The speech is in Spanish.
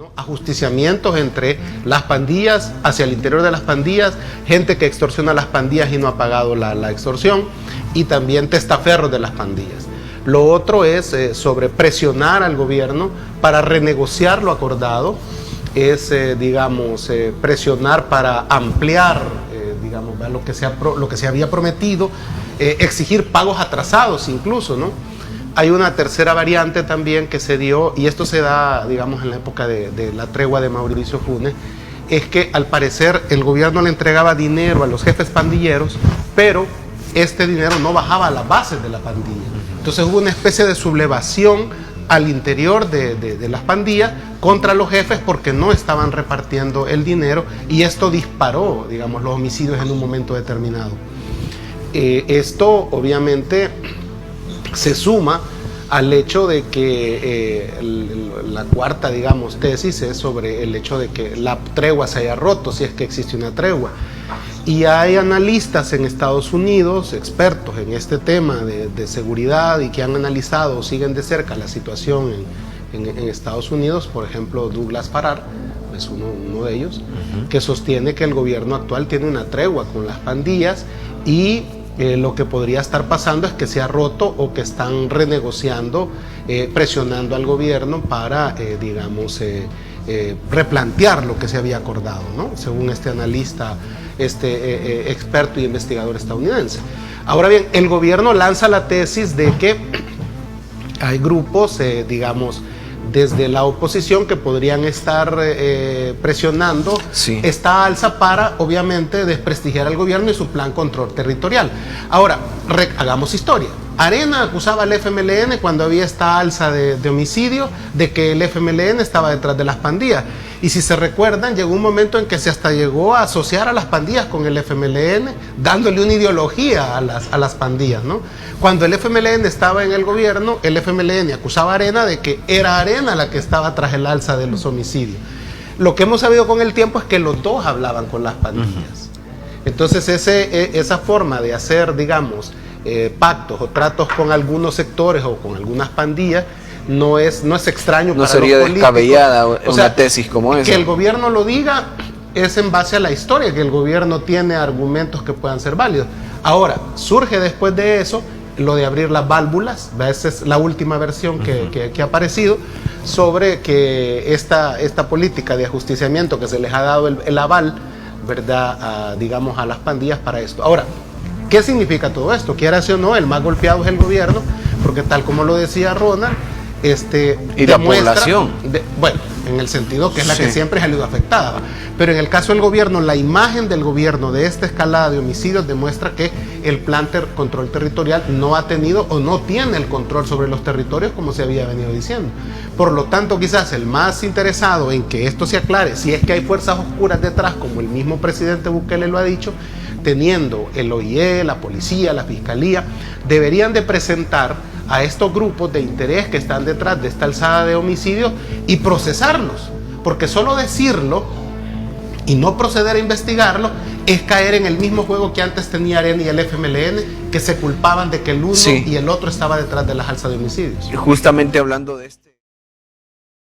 ¿no? Ajusticiamientos entre las pandillas, hacia el interior de las pandillas, gente que extorsiona a las pandillas y no ha pagado la extorsión, y también testaferros de las pandillas. Lo otro es sobre presionar al gobierno para renegociar lo acordado, es, presionar para ampliar, lo que se había prometido, exigir pagos atrasados incluso, ¿no? Hay una tercera variante también que se dio, y esto se da, digamos, en la época de la tregua de Mauricio Funes, es que al parecer el gobierno le entregaba dinero a los jefes pandilleros, pero este dinero no bajaba a las bases de la pandilla. Entonces hubo una especie de sublevación al interior de las pandillas contra los jefes porque no estaban repartiendo el dinero, y esto disparó, digamos, los homicidios en un momento determinado. Esto obviamente se suma al hecho de que la cuarta, digamos, tesis es sobre el hecho de que la tregua se haya roto, si es que existe una tregua. Y hay analistas en Estados Unidos, expertos en este tema de seguridad, y que han analizado o siguen de cerca la situación en Estados Unidos. Por ejemplo, Douglas Farrar es uno de ellos, que sostiene que el gobierno actual tiene una tregua con las pandillas, y lo que podría estar pasando es que se ha roto o que están renegociando, presionando al gobierno para, replantear lo que se había acordado, ¿no? Según este analista, experto y investigador estadounidense. Ahora bien, el gobierno lanza la tesis de que hay grupos, desde la oposición, que podrían estar presionando esta alza para, obviamente, desprestigiar al gobierno y su plan control territorial. Ahora, hagamos historia. Arena acusaba al FMLN cuando había esta alza de homicidio de que el FMLN estaba detrás de las pandillas. Y si se recuerdan, llegó un momento en que se hasta llegó a asociar a las pandillas con el FMLN, dándole una ideología a las pandillas, ¿no? Cuando el FMLN estaba en el gobierno, el FMLN acusaba a Arena de que era Arena la que estaba tras el alza de los homicidios. Lo que hemos sabido con el tiempo es que los dos hablaban con las pandillas. Entonces esa forma de hacer, pactos o tratos con algunos sectores o con algunas pandillas no es extraño para los políticos. No sería descabellada una tesis como esa. Que el gobierno lo diga es en base a la historia, que el gobierno tiene argumentos que puedan ser válidos. Ahora, surge después de eso lo de abrir las válvulas. Esa es la última versión que ha aparecido, sobre que esta política de ajusticiamiento que se les ha dado el aval, ¿verdad?, a las pandillas para esto. Ahora, ¿qué significa todo esto? Quiera sí o no, el más golpeado es el gobierno, porque tal como lo decía Ronald, y la población. Bueno, en el sentido que es la que siempre ha salido afectada. Pero en el caso del gobierno, la imagen del gobierno de esta escalada de homicidios demuestra que el plan control territorial no ha tenido o no tiene el control sobre los territorios como se había venido diciendo. Por lo tanto, quizás el más interesado en que esto se aclare, si es que hay fuerzas oscuras detrás, como el mismo presidente Bukele lo ha dicho, teniendo el OIE, la policía, la fiscalía, deberían de presentar a estos grupos de interés que están detrás de esta alzada de homicidios y procesarlos, porque solo decirlo y no proceder a investigarlo es caer en el mismo juego que antes tenía Arena y el FMLN, que se culpaban de que el uno y el otro estaba detrás de las alzas de homicidios. Justamente hablando de